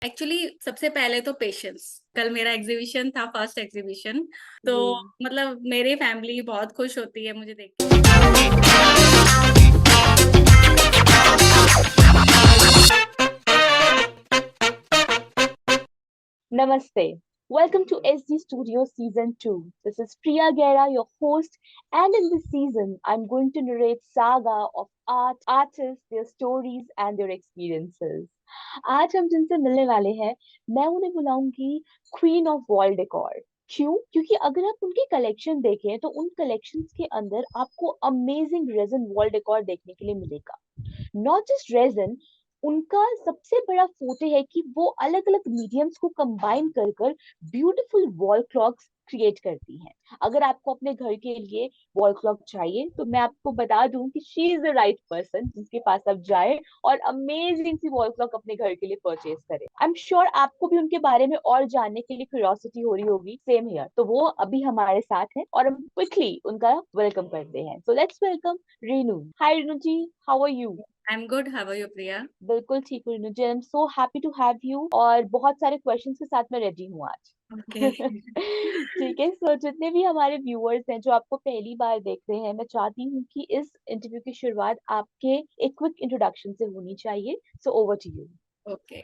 Actually सबसे पहले तो पेशेंस। कल मेरा एग्जीबिशन था, फर्स्ट एग्जीबिशन। तो जी। मतलब मेरी फैमिली बहुत खुश होती है मुझे देख के। Namaste. Welcome to SD Studio Season 2. This is Priya Gera, your host, and in this season, I'm going to narrate saga of artists, their stories, and their experiences. आज हम जिनसे मिलने वाले हैं, मैं उन्हें बुलाऊंगी क्वीन ऑफ वॉल डेकोर। क्यों? क्योंकि अगर आप उनकी कलेक्शन देखें तो उन कलेक्शंस के अंदर आपको अमेजिंग रेजन वॉल डेकोर देखने के लिए मिलेगा। नॉट जस्ट रेजन, उनका सबसे बड़ा फोटे है कि वो अलग अलग मीडियम्स को कंबाइन कर कर ब्यूटीफुल वॉल क्लॉक्स क्रिएट करती हैं। अगर आपको अपने घर के लिए वॉल क्लॉक चाहिए तो मैं आपको बता दूं कि she is the right person जिसके पास आप जाए और अमेजिंग सी वॉल क्लॉक अपने घर के लिए परचेज करें। आई एम श्योर आपको भी उनके बारे में और जानने के लिए क्यूरियोसिटी हो रही होगी। Same here. तो वो अभी हमारे साथ हैं और हम क्विकली उनका वेलकम करते हैं। So let's welcome Reenu. Hi Reenu ji, how are you? I am good, how are you Priya? बिल्कुल ठीक हूँ Reenu ji, I am so happy to have you और बहुत सारे क्वेश्चंस के साथ मैं रेडी हूँ आज। ओके। ठीक है, सो जितने भी हमारे व्यूअर्स हैं जो आपको पहली बार देख रहे हैं, मैं चाहती हूँ कि इस इंटरव्यू की शुरुआत आपके एक क्विक इंट्रोडक्शन से होनी चाहिए। So over to you. Okay.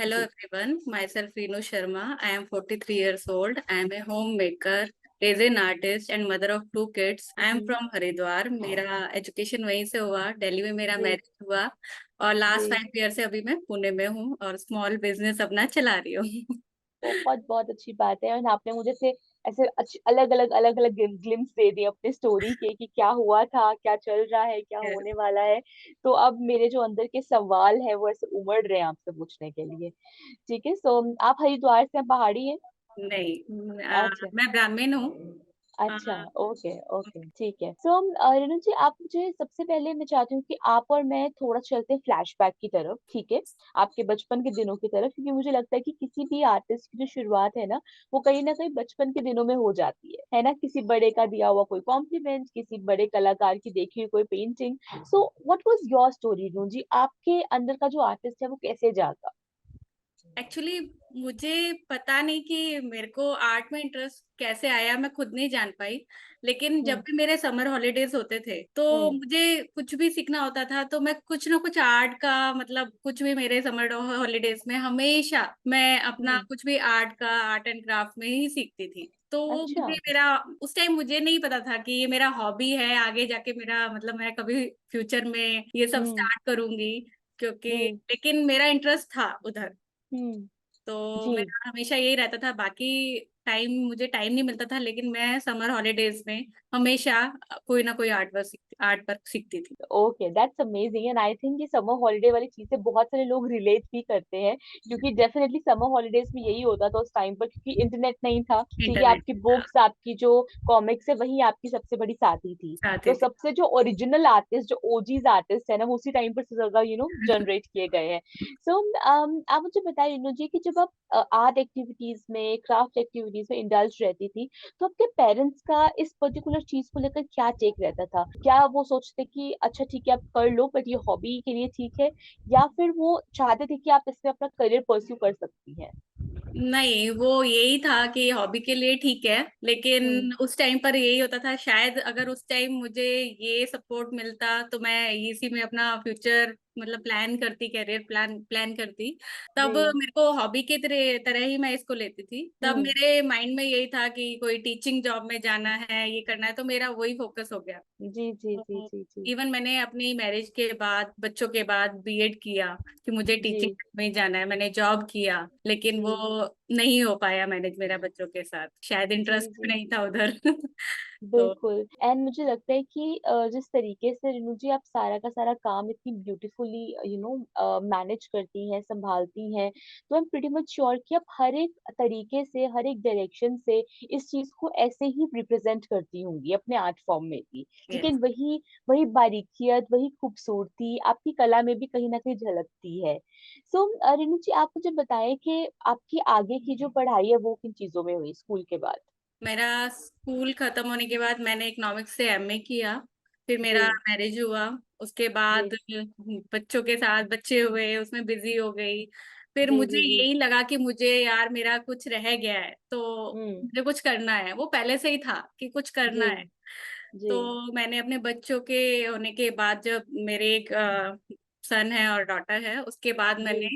Hello जी। Everyone, myself Renu Sharma. I am 43 years old. I am a homemaker, resin artist and mother of two kids. I am hmm. from Haridwar. मेरा education वहीं से हुआ, दिल्ली में मेरा जी। मैरिज हुआ। और लास्ट जी। 5 year से अभी मैं पुणे में हूँ और स्मॉल बिजनेस अपना चला रही हूँ। बहुत बहुत अच्छी बात है और आपने मुझे से ऐसे अलग अलग ग्लिम्स दे दिए अपने स्टोरी के कि क्या हुआ था, क्या चल रहा है, क्या होने वाला है। तो अब मेरे जो अंदर के सवाल है वो ऐसे उमड़ रहे हैं आपसे पूछने के लिए। ठीक है, सो आप हरिद्वार से हैं, पहाड़ी है? नहीं, अच्छा। मैं ब्राह्मण हूँ। अ, अच्छा। ओके ओके, ठीक है। सो रेणु जी, आप मुझे सबसे पहले मैं चाहती हूँ कि आप और मैं थोड़ा चलते हैं फ्लैशबैक की तरफ, ठीक है? आपके बचपन के दिनों की तरफ, क्योंकि मुझे लगता है कि किसी भी आर्टिस्ट की जो शुरुआत है ना कहीं बचपन के दिनों में हो जाती है ना? किसी बड़े का दिया हुआ कोई कॉम्प्लीमेंट, किसी बड़े कलाकार की देखी हुई कोई painting. So what was your story Renu ji? आपके अंदर का जो आर्टिस्ट है वो कैसे जागा? एक्चुअली मुझे पता नहीं कि मेरे को आर्ट में इंटरेस्ट कैसे आया, मैं खुद नहीं जान पाई। लेकिन जब हम्म। भी मेरे समर हॉलीडेज होते थे तो हम्म। मुझे कुछ भी सीखना होता था, तो मैं कुछ ना कुछ आर्ट का, मतलब कुछ भी मेरे समर हॉलीडेज में हमेशा मैं अपना हम्म। कुछ भी आर्ट का, आर्ट एंड क्राफ्ट में ही सीखती थी। तो वो अच्छा। मुझे मेरा, उस टाइम मुझे नहीं पता था कि ये मेरा हॉबी है, आगे जाके मेरा मतलब मैं कभी फ्यूचर में ये सब हम्म। स्टार्ट करूंगी। क्योंकि जी। लेकिन मेरा इंटरेस्ट था उधर। हम्म। तो जी। मेरा हमेशा यही रहता था, बाकी टाइम मुझे टाइम नहीं मिलता था, लेकिन मैं समर हॉलीडेज में हमेशा कोई ना कोई आर्ट वर्क सीखती थी। Okay, that's amazing and I think ये समर हॉलीडे वाली चीजें बहुत सारे लोग रिलेट भी करते हैं, क्योंकि डेफिनेटली समर हॉलीडेज में यही होता था उस टाइम पर, क्योंकि इंटरनेट नहीं था। ठीक है, इंटरनेट आपकी बुक्स, आपकी जो कॉमिक्स है वही आपकी सबसे बड़ी साथी थी। चाहती तो थी। सबसे जो ओरिजिनल आर्टिस्ट, जो ओजीज आर्टिस्ट है ना, वो उसी टाइम पर से ज्यादा जनरेट किए गए हैं। सो आप मुझे बताइए रीनू जी कि जब आप आर्ट एक्टिविटीज में, क्राफ्ट एक्टिविटीज में इंडल्ज रहती थी, तो आपके पेरेंट्स का इस पर्टिकुलर चीज को लेकर क्या टेक रहता था? क्या वो सोचते कि अच्छा ठीक है आप कर लो बट ये हॉबी के लिए ठीक है, या फिर वो चाहते थे कि आप इसमें अपना करियर परस्यू कर सकती हैं? नहीं, वो यही था कि हॉबी के लिए ठीक है, हम्म। लेकिन उस टाइम पर यही होता था, शायद अगर उस टाइम मुझे ये सपोर्ट मिलता तो मैं इसी में अपना फ्यूचर मतलब प्लान करती, करियर प्लान प्लान करती। तब जी। मेरे को हॉबी के तरह तरह ही मैं इसको लेती थी। तब हम्म। मेरे माइंड में यही था कि कोई टीचिंग जॉब में जाना है, ये करना है, तो मेरा वही फोकस हो गया। जी जी जी जी जी। इवन मैंने अपनी मैरिज के बाद, बच्चों के बाद बीएड किया कि मुझे टीचिंग जी में जाना है, मैंने जॉब किया, लेकिन वो जी नहीं हो पाया मैनेज मेरा बच्चों के साथ, शायद जी इंटरेस्ट भी जी। नहीं था उधर। तो बिल्कुल। एंड मुझे लगता है कि जिस तरीके से रिनु जी आप सारा का सारा काम इतनी ब्यूटीफुली मैनेज करती हैं, संभालती हैं, तो I am pretty much sure कि आप हर एक तरीके से, हर एक डायरेक्शन से इस चीज को ऐसे ही रिप्रेजेंट करती होंगी अपने आर्ट फॉर्म में भी। यस। लेकिन वही वही बारीकियत, वही खूबसूरती आपकी कला में भी कहीं ना कहीं झलकती है। सो रिनु जी, आप मुझे बताएं कि आपकी आगे की जो पढ़ाई है वो किन चीजों में हुई स्कूल के बाद? मेरा स्कूल खत्म होने के बाद मैंने इकोनॉमिक्स से एमए किया। फिर मेरा जी। मैरिज हुआ। उसके बाद जी। बच्चों के साथ, बच्चे हुए, उसमें बिजी हो गई। फिर जी मुझे जी जी। यही लगा कि मुझे यार मेरा कुछ रह गया है, तो हम्म। मुझे कुछ करना है, वो पहले से ही था कि कुछ करना जी है। जी तो मैंने अपने बच्चों के होने के बाद, जब मेरे एक सन है और डॉटर है, उसके बाद जी मैंने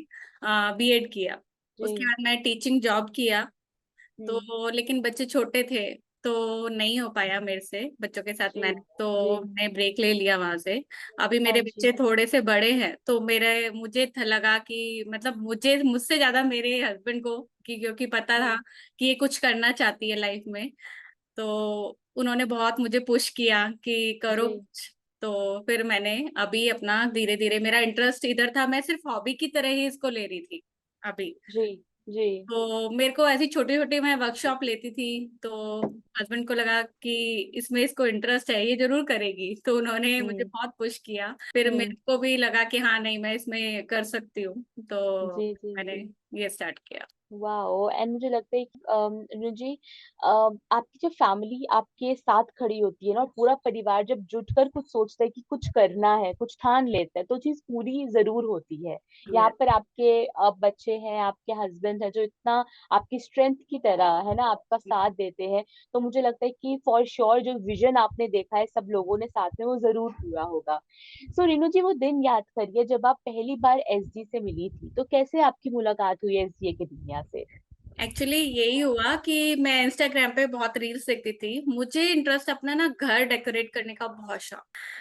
बीएड किया। उसके जी। बाद मैं टीचिंग जॉब किया। हम्म। तो लेकिन बच्चे छोटे थे, तो नहीं हो पाया मेरे से बच्चों के साथ, जी मैंने जी। तो मैं ब्रेक ले लिया वहां से। अभी हाँ मेरे जी। बच्चे थोड़े से बड़े हैं, तो मुझे लगा कि मतलब मुझे मुझसे ज्यादा मेरे हस्बैंड को, क्योंकि पता था हम्म कि ये कुछ करना चाहती है लाइफ में, तो उन्होंने बहुत मुझे पुश किया कि करो जी कुछ। तो फिर मैंने अभी अपना धीरे धीरे, मेरा इंटरेस्ट इधर था, मैं सिर्फ हॉबी की तरह ही इसको ले रही थी अभी। जी जी। तो मेरे को ऐसी छोटी छोटी मैं वर्कशॉप लेती थी, तो हस्बैंड को लगा कि इसमें इसको इंटरेस्ट है, ये जरूर करेगी, तो उन्होंने मुझे हम्म बहुत पुश किया। फिर हम्म। मेरे को भी लगा कि हाँ नहीं, मैं इसमें कर सकती हूँ, तो जी जी मैंने जी। ये स्टार्ट किया। वाओ। एंड मुझे लगता है कि रीनू जी, आपकी जो फैमिली आपके साथ खड़ी होती है ना, और पूरा परिवार जब जुटकर कुछ सोचता है कि कुछ करना है, कुछ ठान लेता है, तो चीज पूरी जरूर होती है। यहाँ यस। पर आपके बच्चे हैं, आपके हस्बैंड है जो इतना आपकी स्ट्रेंथ की तरह है ना आपका साथ देते हैं। तो मुझे लगता है कि फॉर श्योर जो विजन आपने देखा है सब लोगों ने साथ में, वो जरूर पूरा होगा। सो रीनू जी, वो दिन याद करिए जब आप पहली बार एसडी से मिली थी, तो कैसे आपकी मुलाकात हुई एसडी एकेडमिया से? एक्चुअली यही हुआ कि मैं इंस्टाग्राम पे बहुत रील्स देखती थी, मुझे इंटरेस्ट अपना ना घर डेकोरेट करने का बहुत शौक,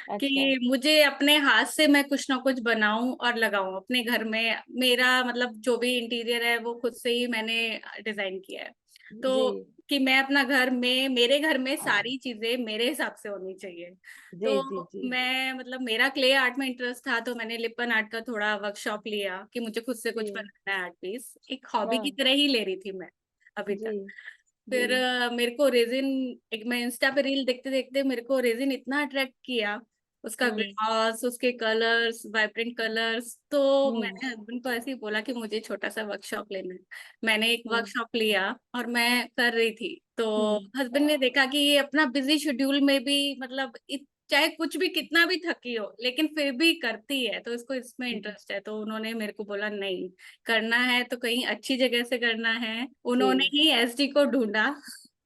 अच्छा। कि मुझे अपने हाथ से मैं कुछ ना कुछ बनाऊं और लगाऊं अपने घर में। मेरा मतलब जो भी इंटीरियर है वो खुद से ही मैंने डिजाइन किया है। जी तो कि मैं अपना घर में, मेरे घर में सारी चीजें मेरे हिसाब से होनी चाहिए। जी जी तो जी मैं मतलब मेरा क्ले आर्ट में इंटरेस्ट था, तो मैंने लिपन आर्ट का थोड़ा वर्कशॉप लिया कि मुझे खुद से कुछ जी। बनाना है आर्ट पीस, एक हॉबी की हाँ तरह ही ले रही थी मैं अभी जी तक। जी फिर मेरे को रेजिन, एक मैं इंस्टा पे रील देखते देखते मेरे को रेजिन इतना अट्रैक्ट किया, उसका हम्म ग्लॉस, उसके कलर्स, वाइब्रेंट कलर्स। तो हम्म मैंने हस्बैंड को ऐसे ही बोला कि मुझे छोटा सा वर्कशॉप लेना है। मैंने एक हम्म वर्कशॉप लिया और मैं कर रही थी, तो हम्म। हस्बैंड ने देखा कि ये अपना बिजी शेड्यूल में भी मतलब चाहे कुछ भी कितना भी थकी हो लेकिन फिर भी करती है, तो इसको इसमें इंटरेस्ट है। तो उन्होंने मेरे को बोला नहीं, करना है तो कहीं अच्छी जगह से करना है। उन्होंने जी। ही एसडी को ढूंढा।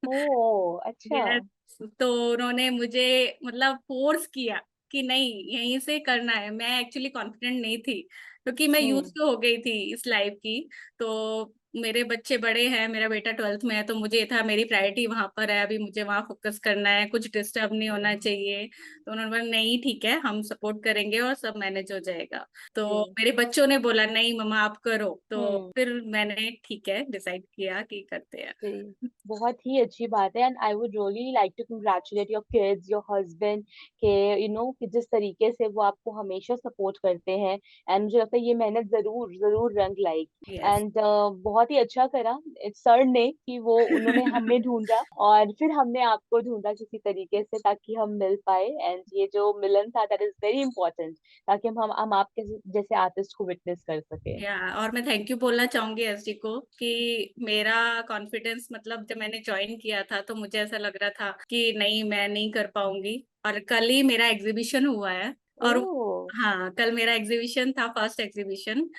ओ अच्छा। यस। तो उन्होंने मुझे मतलब फोर्स किया कि नहीं, यहीं से करना है। मैं एक्चुअली कॉन्फिडेंट नहीं थी, क्योंकि मैं यूज हम्म तो हो गई थी इस लाइफ की। तो मेरे बच्चे बड़े हैं, मेरा बेटा 12th में है, तो मुझे ये था मेरी प्रायोरिटी वहां पर है, अभी मुझे वहां फोकस करना है, कुछ डिस्टर्ब नहीं होना चाहिए। तो उन्होंने बोला नहीं ठीक है, हम सपोर्ट करेंगे और सब मैनेज हो जाएगा। तो जी। मेरे बच्चों ने बोला नहीं मम्मा आप करो, तो हम्म। फिर मैंने ठीक है डिसाइड किया कि करते हैं। जी। बहुत ही अच्छी बात है। And I would really like to congratulate your kids, your husband, के कि जिस तरीके से वो आपको हमेशा सपोर्ट करते हैं। एंड मुझे लगता है ये मेहनत जरूर जरूर रंग लाएगी। यस। एंड बहुत ही अच्छा करा सर ने कि वो उन्होंने हमें ढूंढा और फिर हमने आपको ढूंढा किसी तरीके से, ताकि हम मिल पाए। एंड ये जो मिलन था, दैट इज वेरी इंपॉर्टेंट, ताकि हम आपके जैसे आर्टिस्ट को विटनेस कर सके। या और मैं थैंक यू बोलना चाहूंगी एसडी को कि मेरा कॉन्फिडेंस, मतलब जब मैंने ज्वाइन किया था तो मुझे ऐसा लग रहा था कि नहीं मैं नहीं कर पाऊंगी। और कल ही मेरा एग्जीबिशन हुआ है। और ओह। हाँ, कल मेरा एग्जीबिशन था, फर्स्ट एग्जीबिशन।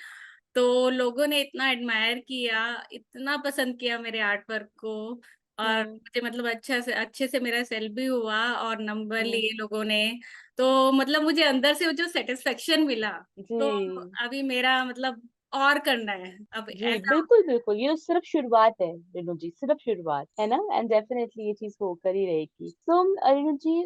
तो लोगों ने इतना एडमायर किया, इतना पसंद किया मेरे आर्ट वर्क को। और हम्म मुझे मतलब अच्छे से मेरा सेल भी हुआ और नंबर हम्म। लिए लोगों ने। तो मतलब मुझे अंदर से वो जो सेटिस्फेक्शन मिला, तो जी अभी मेरा मतलब और करना है अब जी। ऐसा। बिल्कुल बिल्कुल, ये तो सिर्फ शुरुआत है रेणु जी, सिर्फ शुरुआत है ना। एंड डेफिनेटली ये चीज होकर ही रहेगी। तो रेणु जी,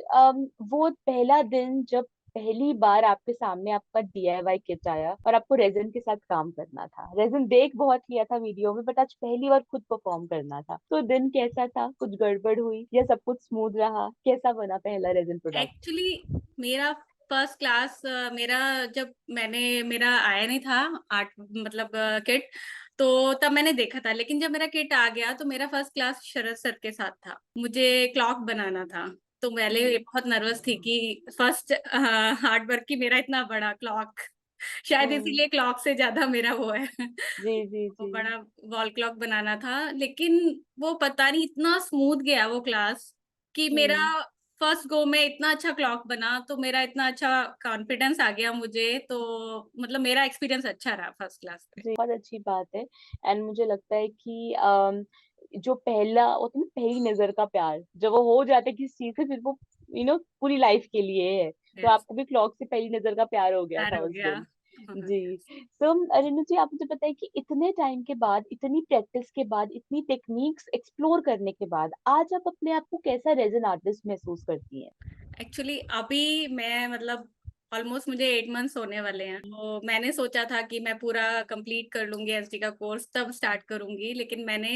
वो पहला दिन जब पहली बार आपके सामने आपका डीआईवाई किट आया और आपको रेजन के साथ काम करना था, रेजन देख बहुत लिया था वीडियो में, बट आज पहली बार खुद परफॉर्म करना था, तो दिन कैसा था? कुछ गड़बड़ हुई या सब कुछ स्मूथ रहा? कैसा बना पहला रेजन प्रोडक्ट? एक्चुअली मेरा फर्स्ट क्लास, मेरा जब मैंने मेरा आया नहीं था आर्ट मतलब किट, तो तब मैंने देखा था। लेकिन जब मेरा किट आ गया तो मेरा फर्स्ट क्लास शरद सर के साथ था, मुझे क्लॉक बनाना था। तो पहले हम्म बहुत नर्वस थी कि फर्स्ट हार्ड वर्क की मेरा इतना बड़ा क्लॉक, शायद हम्म। इसीलिए क्लॉक से ज्यादा मेरा वो है। जी जी वो जी। बड़ा वॉल क्लॉक बनाना था, लेकिन वो पता नहीं इतना स्मूथ गया वो क्लास कि मेरा हम्म फर्स्ट गो में इतना अच्छा क्लॉक बना, तो मेरा इतना अच्छा कॉन्फिडेंस आ गया मुझे, तो मतलब मेरा एक्सपीरियंस अच्छा रहा फर्स्ट क्लास पे। जी, बहुत अच्छी बात है। एंड मुझे लगता है कि जो पहला होता है ना, पहली नजर का प्यार, जब वो हो जाता है किसी चीज से, फिर वो पूरी लाइफ के लिए है। तो यस, आपको भी क्लॉक से पहली नजर का प्यार हो गया प्यार था हो उस गया। दिन। जी। तो रेणु जी, आप मुझे बताइए कि इतने टाइम के बाद, इतनी प्रैक्टिस के बाद, इतनी टेक्निक्स एक्सप्लोर करने के बाद, आज आप अपने आप को कैसा रेजन आर्टिस्ट महसूस करती हैं? एक्चुअली अभी मैं मतलब ऑलमोस्ट मुझे 8 मंथ्स होने वाले हैं, तो मैंने सोचा था कि मैं पूरा कंप्लीट कर लूंगी एसडी का कोर्स तब स्टार्ट करूंगी, लेकिन मैंने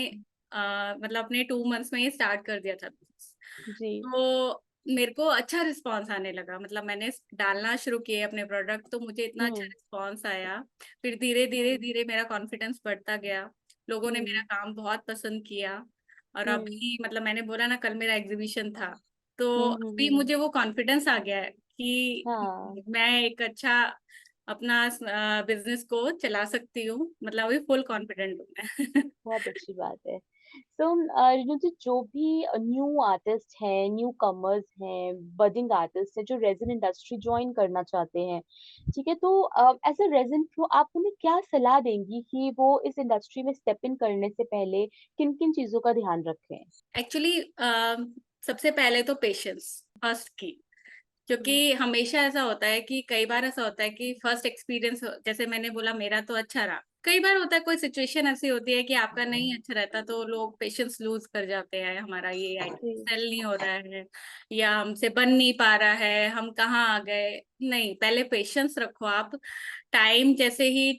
मतलब अपने 2 मंथ्स में ही स्टार्ट कर दिया था। जी। तो मेरे को अच्छा रिस्पांस आने लगा, मतलब मैंने डालना शुरू किए अपने प्रोडक्ट, तो मुझे इतना अच्छा हम्म। रिस्पांस आया। फिर धीरे धीरे हम्म। धीरे मेरा कॉन्फिडेंस बढ़ता गया, लोगों ने मेरा हम्म। काम बहुत पसंद किया। और हम्म। अभी मतलब मैंने बोला ना, कल मेरा एग्जीबिशन था, तो हम्म। अभी मुझे वो कॉन्फिडेंस आ गया है हाँ। कि मैं एक अच्छा अपना बिजनेस को चला सकती हूँ, मतलब अभी फुल कॉन्फिडेंट हूँ मैं। बहुत अच्छी बात है। तो रिनु जी, जो भी न्यू आर्टिस्ट हैं, न्यू कमर्स हैं, बडिंग आर्टिस्ट हैं, जो रेजिन इंडस्ट्री ज्वाइन करना चाहते हैं, ठीक है, तो एज अ रेजिन प्रो आप उन्हें क्या सलाह देंगी कि वो इस इंडस्ट्री में स्टेप इन करने से पहले किन किन चीजों का ध्यान रखें? एक्चुअली सबसे पहले तो पेशेंस फर्स्ट की, हम्म। क्योंकि हमेशा ऐसा होता है कि कई बार ऐसा होता है कि फर्स्ट एक्सपीरियंस, जैसे मैंने बोला मेरा तो अच्छा रहा, कई बार होता है कोई सिचुएशन ऐसी होती है कि आपका नहीं अच्छा रहता, तो लोग पेशेंस लूज कर जाते हैं, हमारा ये आइटम जी। सेल नहीं हो रहा है या हमसे बन नहीं पा रहा है, हम कहाँ आ गए। नहीं, पहले पेशेंस रखो आप। टाइम जैसे ही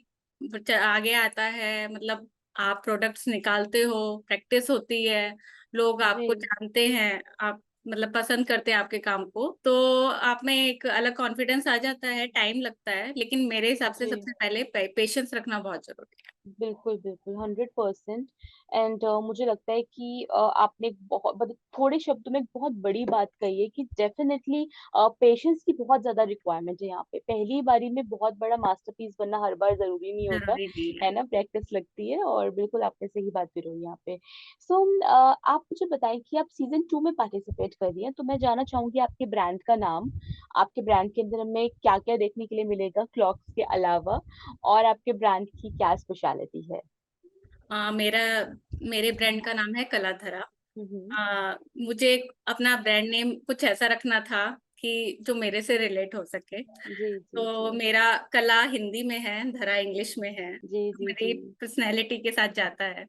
आगे आता है, मतलब आप प्रोडक्ट्स निकालते हो, प्रैक्टिस होती है, लोग जी। आपको जानते हैं, आप मतलब पसंद करते हैं आपके काम को, तो आप में एक अलग कॉन्फिडेंस आ जाता है। टाइम लगता है, लेकिन मेरे हिसाब से जी। सबसे पहले पेशेंस रखना बहुत जरूरी बिल्कुल बिल्कुल, 100%। एंड मुझे लगता है कि आपने एक बहुत थोड़े शब्दों में एक बहुत बड़ी बात कही है कि डेफिनेटली पेशेंस की बहुत ज्यादा रिक्वायरमेंट है यहाँ पे। पहली बारी में बहुत बड़ा मास्टरपीस बनना हर बार जरूरी नहीं है, होता, जरूरी नहीं है। है ना, प्रैक्टिस लगती है। और बिल्कुल आपने सही बात भी रही यहाँ पे। सो आप मुझे बताएं कि आप सीजन 2 में पार्टिसिपेट कर रही हैं, तो मैं जानना चाहूंगी आपके ब्रांड का नाम, आपके ब्रांड के अंदर हमें क्या क्या देखने के लिए मिलेगा क्लॉक्स के अलावा, और आपके ब्रांड की क्या स्पेशलिटी है? मेरा मेरे ब्रांड का नाम है कलाधरा। हम्म। मुझे अपना ब्रांड नेम कुछ ऐसा रखना था कि जो मेरे से रिलेट हो सके। जी जी जी। तो मेरा कला हिंदी में है, धरा इंग्लिश में है, जी तो जी जी। मेरी पर्सनैलिटी के साथ जाता है।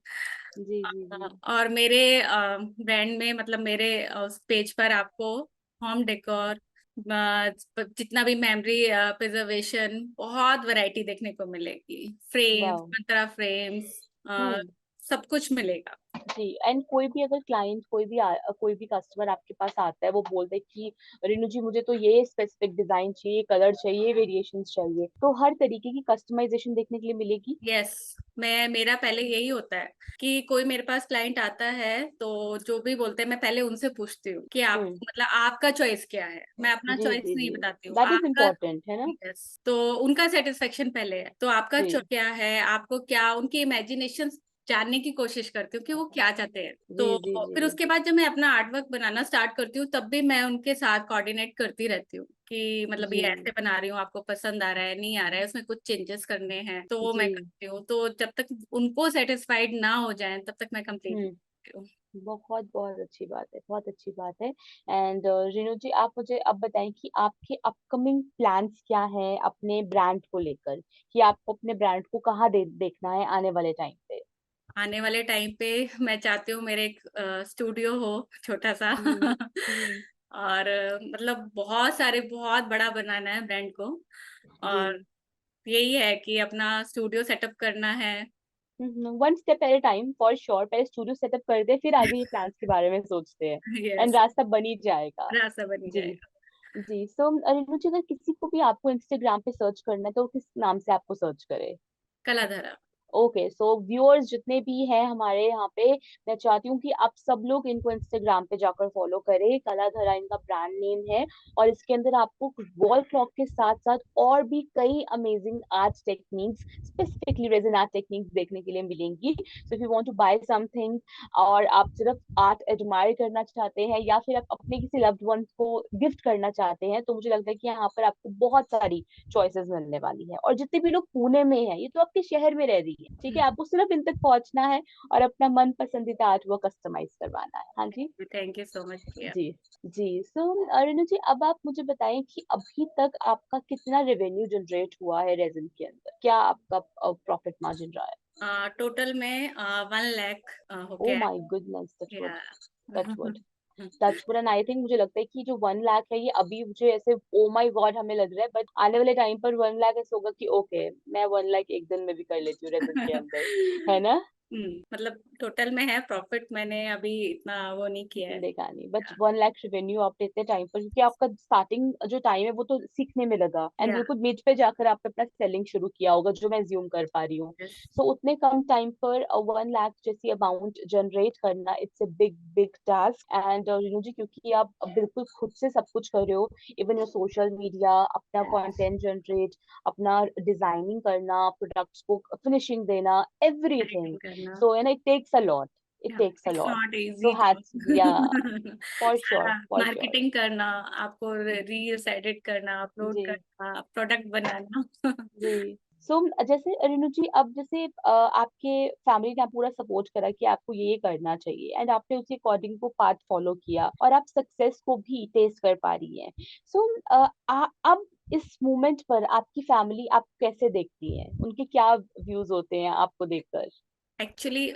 जी जी जी। और मेरे ब्रांड में मतलब मेरे उस पेज पर आपको होम डेकोर, जितना भी मेमोरी प्रिजर्वेशन, बहुत वैरायटी देखने को मिलेगी, फ्रेम्स, वाह। मंत्रा फ्रेम्स, हम्म। सब कुछ मिलेगा। जी। एंड कोई भी अगर क्लाइंट, कोई भी कस्टमर आपके पास आता है, वो बोलते हैं कि रेनू जी मुझे तो ये स्पेसिफिक डिजाइन चाहिए, कलर चाहिए, वेरिएशंस चाहिए, तो हर तरीके की कस्टमाइजेशन देखने के लिए मिलेगी? यस, मैं मेरा पहले यही होता है कि कोई मेरे पास क्लाइंट आता है, तो जो भी बोलते हैं मैं पहले उनसे पूछती हूँ कि आप हम्म। मतलब आपका चॉइस क्या है, मैं अपना जी चॉइस जी नहीं जी। बताती हूँ, दैट इज आपका। इम्पोर्टेंट, है ना? यस, तो उनका सेटिस्फेक्शन पहले है, तो आपका जी क्या है, आपको क्या, उनकी इमेजिनेशन जानने की कोशिश करती हूँ कि वो क्या चाहते हैं। जी तो जी जी। फिर उसके बाद जब मैं अपना आर्ट वर्क बनाना स्टार्ट करती हूँ, तब भी मैं उनके साथ कोऑर्डिनेट करती रहती हूँ कि मतलब ये जी ऐसे बना रही हूँ, आपको पसंद आ रहा है, नहीं आ रहा है, उसमें कुछ चेंजेस करने हैं, तो वो जी। मैं करती हूँ। तो जब तक उनको सेटिस्फाइड ना हो जाए, तब तक मैं कंप्लीट हम्म। करती हूँ। बहुत बहुत अच्छी बात है, बहुत अच्छी बात है। एंड रेणु जी, आप मुझे अब बताएं कि आपके अपकमिंग प्लान्स क्या हैं अपने ब्रांड को लेकर, कि आपको अपने ब्रांड को कहाँ देखना है आने वाले टाइम पे? आने वाले टाइम पे मैं चाहती हूँ मेरे एक स्टूडियो हो, छोटा सा। हम्म। हम्म। और मतलब बहुत सारे, बहुत बड़ा बनाना है ब्रांड को। जी। और यही है कि अपना स्टूडियो सेटअप करना है। One step at a time, for sure. पहले स्टूडियो सेटअप करते हैं, फिर आगे ये प्लान्स के बारे में सोचते हैं। एंड यस, रास्ता बन ही जाएगा। रास्ता बन ही जी। जाएगा। जी। सो रेणु जी, अगर किसी को भी आपको इंस्टाग्राम पे सर्च करना है, तो किस नाम से आपको सर्च करे? कलाधरा। ओके, सो व्यूअर्स जितने भी हैं हमारे यहाँ पे, मैं चाहती हूँ कि आप सब लोग इनको इंस्टाग्राम पे जाकर फॉलो करें। कलाधरा इनका ब्रांड नेम है, और इसके अंदर आपको वॉल क्लॉक के साथ साथ और भी कई amazing art techniques, specifically resin art techniques देखने के लिए मिलेंगी। So if you want to buy something, और आप सिर्फ आर्ट एडमायर करना चाहते हैं, या फिर आप अपने किसी लव्ड वन को गिफ्ट करना चाहते हैं, तो मुझे लगता है कि यहाँ पर आपको बहुत सारी चॉइसेस मिलने वाली है। और जितने भी लोग पुणे में हैं, ये तो आपके शहर में रह रही है, ठीक है, आपको सिर्फ इन तक पहुंचना है और अपना मन पसंदीदा आर्ट वो कस्टमाइज करवाना है। हाँ जी। थैंक यू सो मच प्रिया। जी जी। सो रेनू जी, अब आप मुझे बताएं कि अभी तक आपका कितना रेवेन्यू जनरेट हुआ है रेजिन के अंदर, क्या आपका प्रॉफिट मार्जिन रहा है? टोटल में 1 लाख हो ओ गया माय गुडनेस, टच है। Would, touch wood, touch wood. And I think मुझे लगता है कि जो 1 लाख है, ये अभी मुझे ऐसे ओ माय गॉड हमें लग रहा है, बट आने वाले टाइम पर 1 लाख ऐसा होगा कि ओके, मैं 1 लाख एक दिन में भी कर लेती हूँ रेजिन के अंदर, है ना? मतलब टोटल में है प्रॉफिट, मैंने अभी इतना वो नहीं किया है। देखा नहीं, बट 1 लाख रेवेन्यू आपने इतने टाइम पर, क्योंकि आपका स्टार्टिंग जो टाइम है वो तो सीखने में लगा, एंड या बिल्कुल मिड पे जाकर आपने अपना सेलिंग शुरू किया होगा, जो मैं ज्यूम कर पा रही हूँ। सो उतने कम टाइम पर 1 लाख जैसी अमाउंट जनरेट करना, it's a big big task. And Rinu ji, क्योंकि आप बिल्कुल खुद से सब कुछ कर रहे हो, इवन योर सोशल मीडिया, अपना कंटेंट जनरेट, अपना डिजाइनिंग करना, प्रोडक्ट्स को फिनिशिंग देना, एवरीथिंग, एडिटिंग करना, so it takes a lot, it takes a it's lot. Not So easy hats, yeah, job. for sure, सारा for sure. मार्केटिंग करना, आपको reels edit करना, अपलोड जी करना, प्रोडक्ट बनाना। जी। सो जैसे रेणु जी, अब जैसे आपके फैमिली ने पूरा सपोर्ट करा कि आपको ये करना चाहिए, एंड आपने उसी अकॉर्डिंग वो पाथ फॉलो किया, और आप सक्सेस को भी टेस्ट कर पा रही हैं। सो अब इस मोमेंट पर आपकी फैमिली आप कैसे देखती है, उनके क्या व्यूज होते हैं आपको देखकर? एक्चुअली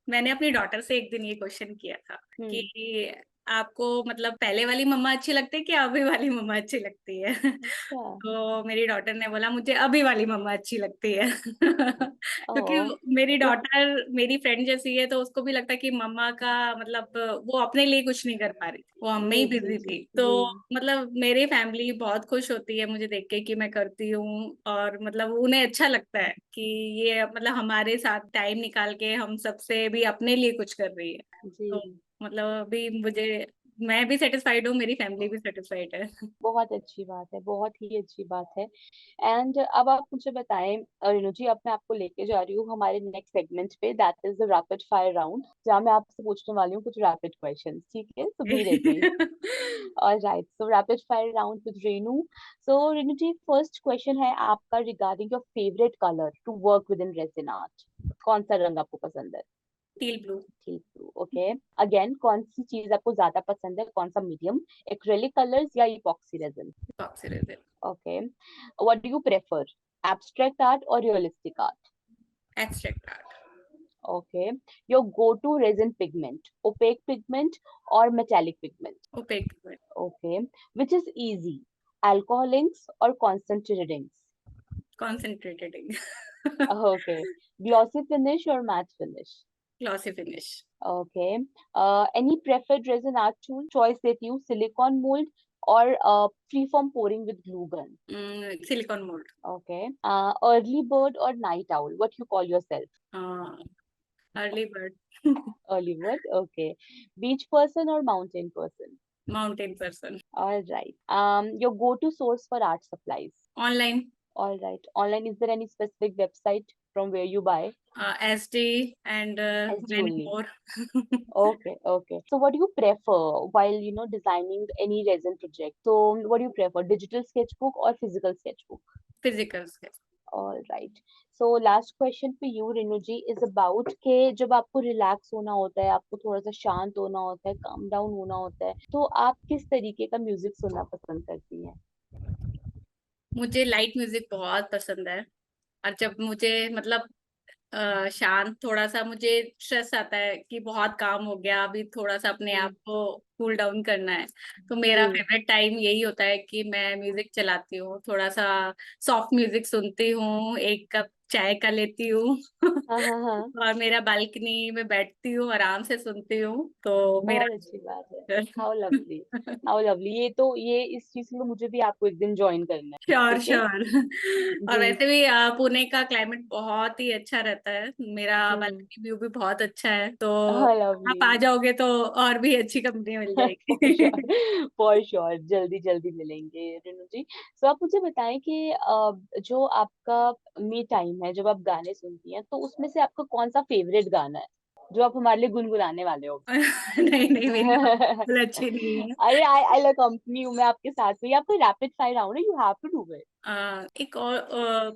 मैंने अपनी डॉटर से एक दिन ये क्वेश्चन किया था हम्म। कि आपको मतलब पहले वाली मम्मा अच्छी लगती है कि अभी वाली मम्मा अच्छी लगती है। अच्छा। तो मेरी डॉटर ने बोला मुझे अभी वाली मम्मा अच्छी लगती है। क्योंकि ओह। मेरी तो डॉटर मेरी फ्रेंड जैसी है, तो उसको भी लगता है कि मम्मा का मतलब वो अपने लिए कुछ नहीं कर पा रही, वो हम में जी ही जी बिजी जी थी। तो जी मतलब मेरी फैमिली बहुत खुश होती है मुझे देख के कि मैं करती हूँ, और मतलब उन्हें अच्छा लगता है कि ये मतलब हमारे साथ टाइम निकाल के हम सबसे भी अपने लिए कुछ कर रही है। जी। तो मतलब अभी मुझे, मैं भी सेटिस्फाइड हूँ, मेरी फैमिली भी सेटिस्फाइड है। बहुत अच्छी बात है, बहुत ही अच्छी बात है। एंड अब आप मुझे बताएं रेणु जी, अब मैं आपको लेके जा रही हूँ हमारे नेक्स्ट सेगमेंट पे, that is the rapid fire round, जहाँ मैं आपसे पूछने वाली हूँ कुछ रैपिड क्वेश्चंस, ठीक है? So be ready. Alright, so rapid fire round with Renu. So Renu ji, first question है आपका regarding your favourite colour to work with in resin art. कौन सा रंग आपको पसंद है? Teal blue. ठीक, ओके। अगेन, कौन सी चीज आपको ज्यादा पसंद है, कौन सा मीडियम, एक्रेलिक कलर्स या epoxy resin? Epoxy resin. Okay. What do you prefer? Abstract art or realistic art? Abstract art. Okay. Your go-to resin pigment, opaque pigment or metallic pigment? Opaque. Okay. Which is easy? Alcohol inks or concentrated inks? Concentrated ink. Okay. Glossy finish or matte finish? Glossy finish. Okay. Any preferred resin art tool? Choice देती हूँ, silicone mold or freeform pouring with glue gun. Silicone mould. Okay. Early bird or night owl? What you call yourself? Early bird. Early bird. Okay. Beach person or mountain person? Mountain person. All right. Your go-to source for art supplies. Online. All right. Online, is there any specific website from where you buy? SD and SD many only. More. Okay, okay. So what do you prefer while, designing any resin project? So what do you prefer, digital sketchbook or physical sketchbook? Physical. All right. So last question for you, Renu ji, is about के जब आपको relax होना होता है, आपको थोड़ा सा शांत होना होता है, काम डाउन होना होता है, तो आप किस तरीके का म्यूजिक सुनना पसंद करती हैं? मुझे लाइट म्यूजिक बहुत पसंद है। और जब मुझे मतलब शांत, थोड़ा सा मुझे स्ट्रेस आता है कि बहुत काम हो गया, अभी थोड़ा सा अपने आप जी को कूल डाउन करना है, तो मेरा जी फेवरेट टाइम यही होता है कि मैं म्यूजिक चलाती हूँ, थोड़ा सा सॉफ्ट म्यूजिक सुनती हूँ, एक कप चाय का लेती हूँ हाँ हाँ हाँ। और मेरा बालकनी में बैठती हूँ, आराम से सुनती हूँ, तो मेरा बहुत अच्छी बात है। How lovely, how lovely. ये तो ये इस चीज में मुझे भी आपको एक दिन ज्वाइन करना है, श्योर ठीक है। श्योर। और जी। वैसे भी पुणे का क्लाइमेट बहुत ही अच्छा रहता है, मेरा हम्म। बालकनी व्यू भी बहुत अच्छा है, तो हाँ आप लवली। आ जाओगे तो और भी अच्छी कंपनी मिल फॉर जाएगी। श्योर, फॉर श्योर, जल्दी जल्दी मिलेंगे रेनू जी। सो आप मुझे बताएं कि जो आपका मी टाइम है, जब आप गाने सुनती हैं, तो उसमें से आपका कौन सा फेवरेट गाना है जो आप हमारे लिए गुनगुनाने वाले हो? नहीं नहीं, मेरी आवाज़ बिल्कुल अच्छी नहीं है। अरे आई आई कंपनी हूँ मैं आपके साथ में, आपको रैपिड फायर राउंड है, you have to do it. एक और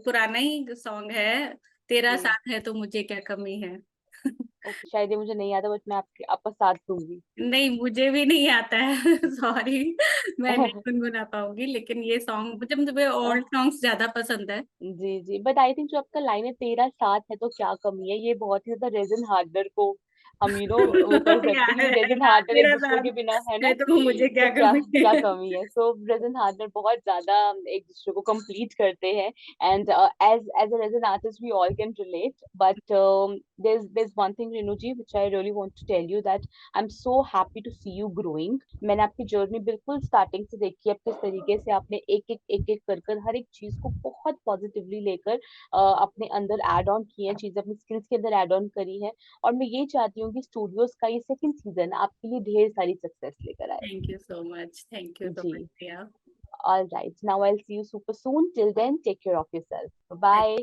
पुराना ही सॉन्ग है, तेरा जी। साथ है तो मुझे क्या कमी है। ओके, शायद ये मुझे नहीं आता, बट मैं आपका साथ दूंगी। नहीं, मुझे भी नहीं आता है सॉरी, मैं नहीं गुनगुना पाऊंगी, लेकिन ये सॉन्ग मुझे ओल्ड सॉन्ग्स ज्यादा पसंद है। जी जी, बट आई थिंक जो आपका लाइन है, तेरा साथ है तो क्या कमी है, ये बहुत ही ज्यादा रेजन हार्डर को हम वो कर सकते हैं, यार कि रेजन यार, हार्डर एक तेरा दूसरे के साथ बिना, है है ना। तो मुझे तो क्या क्या कमी क्या है। कमी है, सो रेजन हार्डर बहुत ज्यादा एक दूसरे को कंप्लीट करते हैं। And as a resin artist we all can relate, but there's one thing Renu ji which I really want to tell you that I'm so happy to see you growing। मैंने आपकी journey बिल्कुल स्टार्टिंग से देखी है, किस तरीके से आपने एक एक कर कर हर एक चीज को बहुत पॉजिटिवली लेकर अपने अंदर ऐड ऑन किए हैं, चीजें अपनी स्किल्स के अंदर ऐड ऑन करी हैं। और मैं ये चाहती हूँ कि स्टूडियोज का ये सेकंड सीजन आपके लिए ढेर सारी सक्सेस लेकर आए। Thank you so much, thank you so जी। Much Priya. All right, now I will see you super soon, till then take care of yourself, bye.